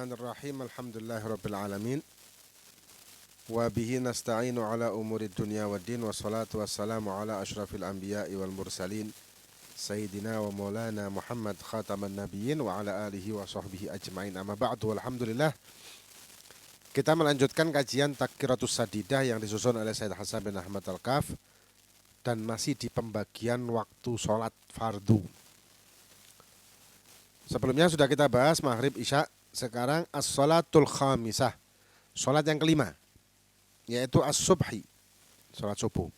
Bismillahirrahmanirrahim. Alhamdulillahirabbil alamin. Wa bihi nasta'inu ala umuri dunya waddin wassalatu wassalamu ala asyrafil anbiya'i wal mursalin sayyidina wa maulana Muhammad khataman nabiyyin wa ala alihi wa sahbihi ajmain. Amma ba'du. Alhamdulillah. Kita melanjutkan kajian Tadhkiratus Sadidah yang disusun oleh Sayyid Hasan bin Ahmad Al-Kaf dan masih di pembagian waktu sholat fardu. Sebelumnya sudah kita bahas maghrib isya. Sekarang as-sholatul khamisah, sholat yang kelima, yaitu as-subhi, sholat subuh.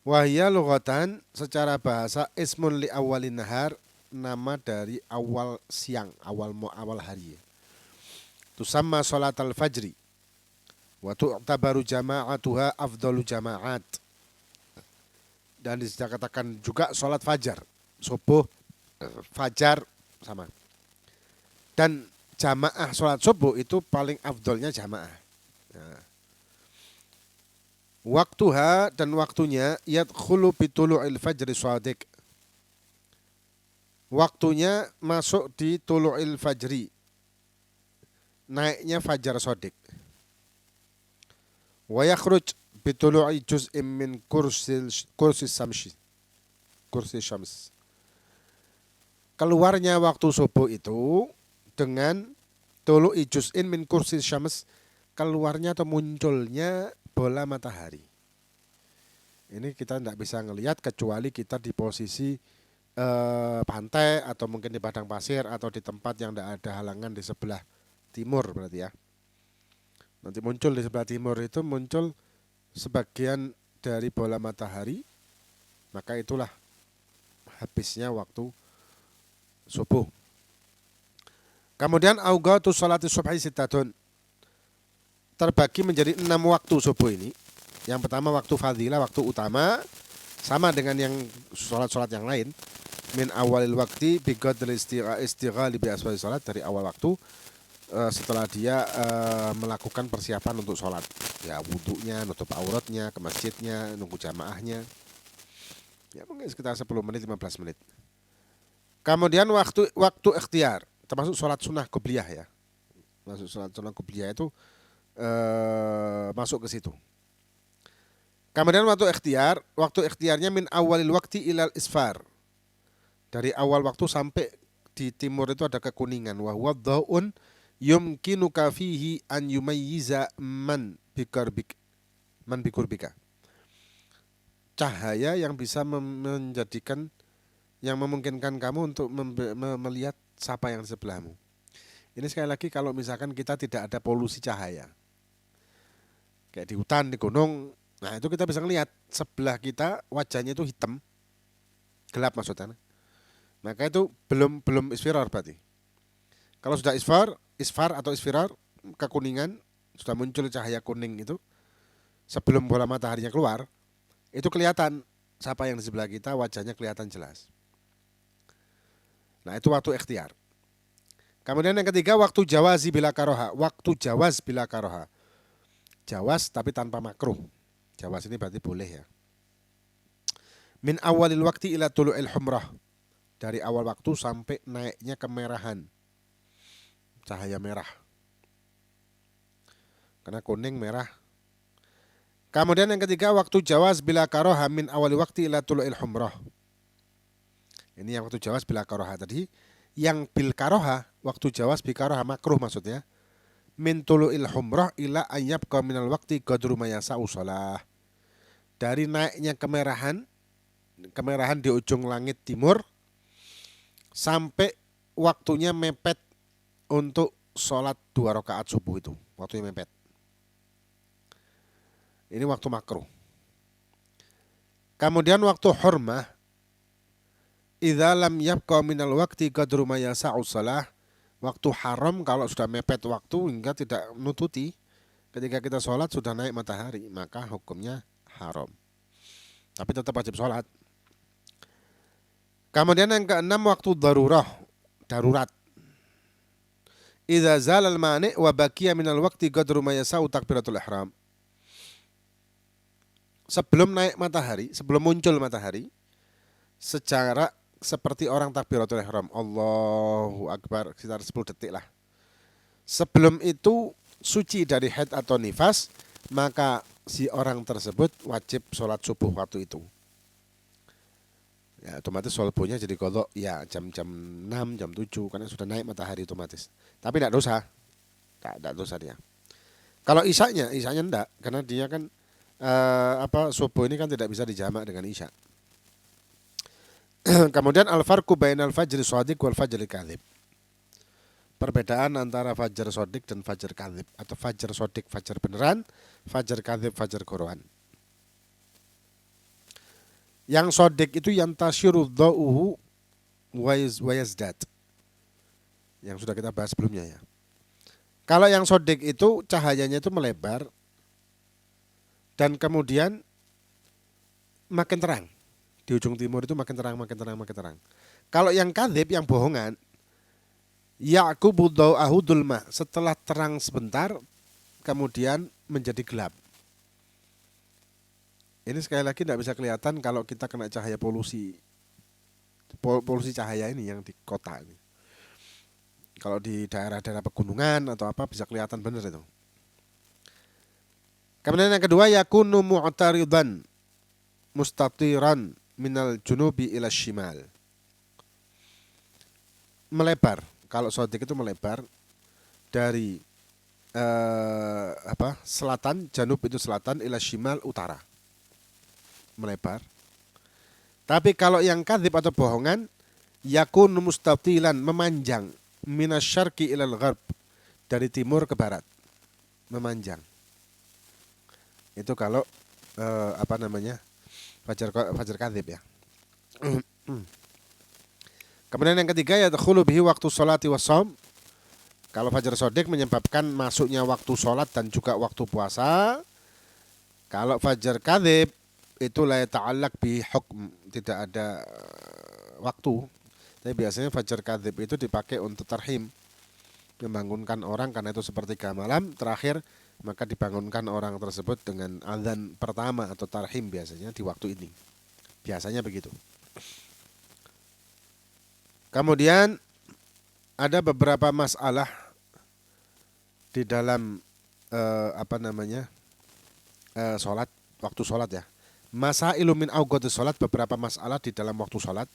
Wahya lughatan, secara bahasa ismun li awalin nahar, nama dari awal siang, awal hari. Tusamma sholat al-fajri, wa tu'tabaru jama'atuha afdalu jama'at. Dan dikatakan juga sholat fajar, subuh, fajar sama. Dan jamaah sholat subuh itu paling afdolnya jamaah. Nah. Waktuha dan waktunya yadkhulu bitulu'il fajri shadiq. Waktunya masuk di tulu'il fajri. Naiknya fajar shadiq. Wa yakhruj bitulu'i juz'im min kursi syams. Keluarnya waktu subuh itu dengan tulu'i juz'in min kursi syams, keluarnya atau munculnya bola matahari. Ini kita tidak bisa ngelihat kecuali kita di posisi pantai atau mungkin di padang pasir atau di tempat yang tidak ada halangan di sebelah timur berarti ya. Nanti muncul di sebelah timur itu muncul sebagian dari bola matahari, maka itulah habisnya waktu subuh. Kemudian awqatu sholati subhi sittatun, terbagi menjadi 6 waktu subuh ini. Yang pertama waktu fadilah, waktu utama, sama dengan yang sholat-sholat yang lain. Min awalil wakti biqadri istighali bi aswali sholat, dari awal waktu setelah dia melakukan persiapan untuk sholat. Ya wudunya, nutup auratnya, ke masjidnya, nunggu jamaahnya. Ya mungkin sekitar 10 menit, 15 menit. Kemudian waktu ikhtiar, termasuk sholat sunnah qobliyah ya. Masuk sholat sunnah qobliyah itu masuk ke situ. Kemudian waktu ikhtiarnya min awalil wakti ilal isfar. Dari awal waktu sampai di timur itu ada kekuningan. Wa huwa dhau'un yumkinuka fihi an yumayyiza man bikurbika. Cahaya yang bisa menjadikan, yang memungkinkan kamu untuk melihat siapa yang di sebelahmu. Ini sekali lagi kalau misalkan kita tidak ada polusi cahaya. Kayak di hutan, di gunung, nah itu kita bisa ngelihat sebelah kita wajahnya itu hitam, gelap maksudnya. Maka itu belum isfirar berarti. Kalau sudah isfar atau isfirar, kekuningan, sudah muncul cahaya kuning itu, sebelum bola mataharinya keluar, itu kelihatan siapa yang di sebelah kita, wajahnya kelihatan jelas. Nah itu waktu ikhtiar. Kemudian yang ketiga waktu jawazi bila karoha. Waktu jawaz bila karoha. Jawaz tapi tanpa makruh. Jawaz ini berarti boleh ya. Min awalil wakti ila tulu'il humrah. Dari awal waktu sampai naiknya kemerahan. Cahaya merah. Karena kuning merah. Kemudian yang ketiga waktu jawaz bila karoha min awalil wakti ila tulu'il humrah. Ini yang waktu jawaz bila karoha tadi. Yang bil karoha, waktu jawaz bil karoha makruh maksudnya. Min tulu'il humrah ila ayyabqa minal wakti qadru ma yasa'u shalah. Dari naiknya kemerahan di ujung langit timur, sampai waktunya mepet untuk sholat 2 rakaat subuh itu. Waktunya mepet. Ini waktu makruh. Kemudian waktu hurmah, idza lam yabqa minal waqti qadru ma yasa'u shalah. Waktu haram kalau sudah mepet waktu hingga tidak nututi, ketika kita sholat sudah naik matahari, maka hukumnya haram. Tapi tetap wajib sholat. Kemudian yang keenam waktu darurat. Idza zalal mani' wa baqiya minal waqti qadru ma yasa'u takbiratul ihram. Sebelum naik matahari, sebelum muncul matahari, secara seperti orang takbiratul ihram. Allahu Akbar sekitar 10 detik lah. Sebelum itu suci dari haid atau nifas, maka si orang tersebut wajib sholat subuh waktu itu. Ya, otomatis sholat subuhnya jadi qadha ya jam-jam 6, jam 7 karena sudah naik matahari otomatis. Tapi tidak dosa. Tidak dosa dia. Kalau isyanya enggak karena dia kan subuh ini kan tidak bisa dijamak dengan isya. Kemudian al-farqu bainal fajri shadiq wal fajri kadzib. Perbedaan antara fajar shadiq dan fajar kadzib atau fajar shadiq fajar beneran, fajar kadzib fajar qur'an. Yang shadiq itu yang tasyiru dha'uhu wa yazdad. Yang sudah kita bahas sebelumnya ya. Kalau yang shadiq itu cahayanya itu melebar dan kemudian makin terang. Di ujung timur itu makin terang, makin terang, makin terang. Kalau yang kadzib, yang bohongan, ya'qubu dha'ahu dhulma, setelah terang sebentar kemudian menjadi gelap. Ini sekali lagi tidak bisa kelihatan kalau kita kena cahaya polusi cahaya ini yang di kota ini. Kalau di daerah-daerah pegunungan atau apa bisa kelihatan benar itu. Kemudian yang kedua yakunu mu'taridan mustatiran minal junubi ila shimal. Melebar. Kalau shadiq itu melebar dari selatan, janub itu selatan, ila shimal utara. Melebar. Tapi kalau yang kadzib atau bohongan yakunu mustatilan memanjang minasyarqi ilal gharb dari timur ke barat. Memanjang. Itu kalau fajar kadzib ya. Kemudian yang ketiga ya takhulu bihi waktu sholati wasshaum. Kalau fajar shadiq menyebabkan masuknya waktu sholat dan juga waktu puasa. Kalau fajar kadzib itu la ta'allaq bi hukm, tidak ada waktu. Tapi biasanya fajar kadzib itu dipakai untuk tarhim, membangunkan orang karena itu sepertiga malam terakhir, maka dibangunkan orang tersebut dengan azan pertama atau tarhim biasanya di waktu ini. Biasanya begitu. Kemudian ada beberapa masalah di dalam sholat, waktu sholat ya. Masailu min awqatis sholat, beberapa masalah di dalam waktu sholat.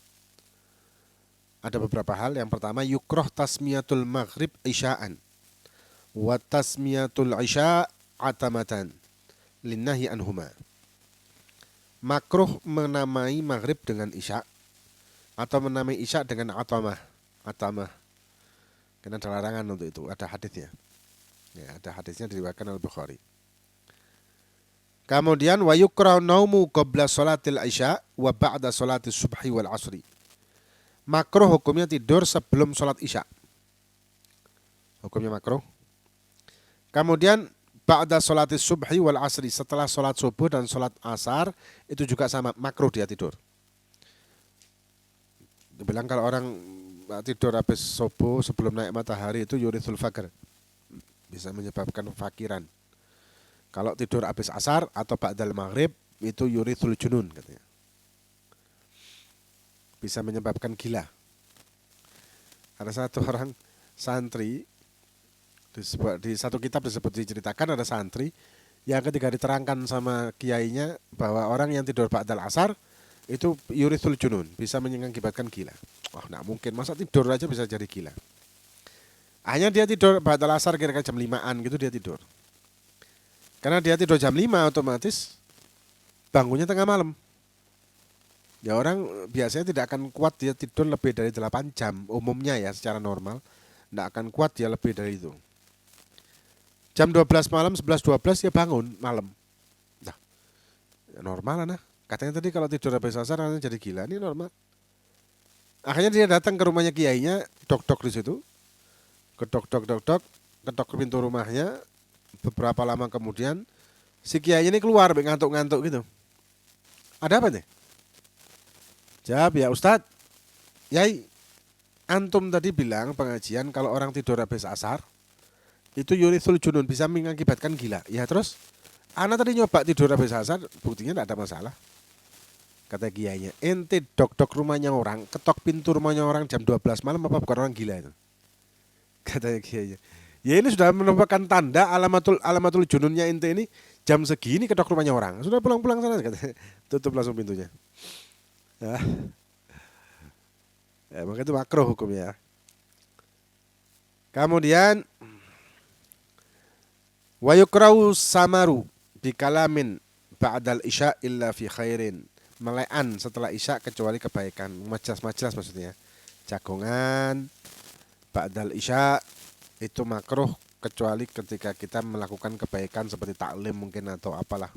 Ada beberapa hal. Yang pertama yukroh tasmiyatul maghrib isya'an wa tasmiyatul isya' atamatan linnahi anhuma. Makruh menamai maghrib dengan isya' atau menamai isya' dengan atamah. Karena ada larangan untuk itu, ada hadisnya. Ya, ada hadisnya diriwayatkan Al-Bukhari. Kemudian wa yukrahu naumu qabla sholatil isya wa ba'da sholatis subhi wal asri. Makruh hukumnya tidur sebelum sholat isya. Hukumnya makruh. Kemudian ba'da sholatis subhi wal asri, setelah sholat subuh dan sholat asar itu juga sama, makruh dia tidur. Dibilang kalau orang tidur habis subuh sebelum naik matahari itu yurithul fakir, bisa menyebabkan fakiran. Kalau tidur habis asar atau ba'dal maghrib itu yurithul junun katanya. Bisa menyebabkan gila. Ada satu orang santri di satu kitab diceritakan ada santri yang ketika diterangkan sama kiainya bahwa orang yang tidur ba'dal asar itu yurithul junun, bisa mengakibatkan gila. Wah, enggak mungkin, masa tidur aja bisa jadi gila. Hanya dia tidur ba'dal asar kira-kira jam 5-an gitu dia tidur. Karena dia tidur jam 5 otomatis bangunnya tengah malam. Ya orang biasanya tidak akan kuat dia tidur lebih dari 8 jam umumnya ya secara normal. Tidak akan kuat dia lebih dari itu. Jam 12 malam, 11-12 dia bangun malam. Nah, ya normal lah. Katanya tadi kalau tidur habis asar jadi gila, ini normal. Akhirnya dia datang ke rumahnya kiainya, dok-dok di situ. Ketok ke pintu rumahnya. Beberapa lama kemudian si kiainya ini keluar ngantuk-ngantuk gitu. Ada apa nih? Jawab, ya Ustadz, Yai, antum tadi bilang pengajian kalau orang tidur habis asar itu yurithul junun, bisa mengakibatkan gila. Ya terus, ana tadi nyoba tidur habis asar, buktinya tidak ada masalah. Kata kiainya, ente dok-dok rumahnya orang, ketok pintu rumahnya orang jam 12 malam apa bukan orang gila itu? Katanya kiainya. Ya ini sudah merupakan tanda alamatul jununnya ente ini jam segini ketok rumahnya orang. Sudah pulang-pulang sana katanya. Tutup langsung pintunya. Ya, ya maka itu makruh hukumnya. Kemudian wa yukrahu samaru bi kalamin ba'dal isya illa fi khairin. Melean setelah isya kecuali kebaikan. Majas-majas maksudnya. Jagongan ba'dal isya itu makruh kecuali ketika kita melakukan kebaikan seperti taklim mungkin atau apalah.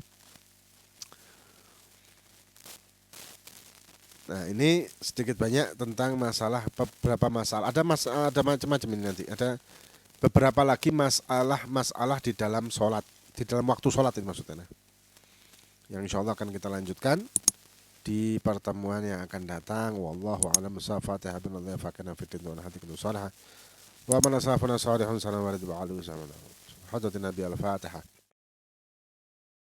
Nah, ini sedikit banyak tentang masalah beberapa masalah. Ada macam-macam ini nanti. Ada beberapa lagi masalah di dalam sholat, di dalam waktu sholat ini maksudnya. Yang insya Allah akan kita lanjutkan di pertemuan yang akan datang. Wallahu a'lam bishawab. Fatihah bin Allah fakana fitin wa hadikum salih. Wa man asafana salihun sana wa ridwa alu sama. Hadratin Nabi al-Fatihah.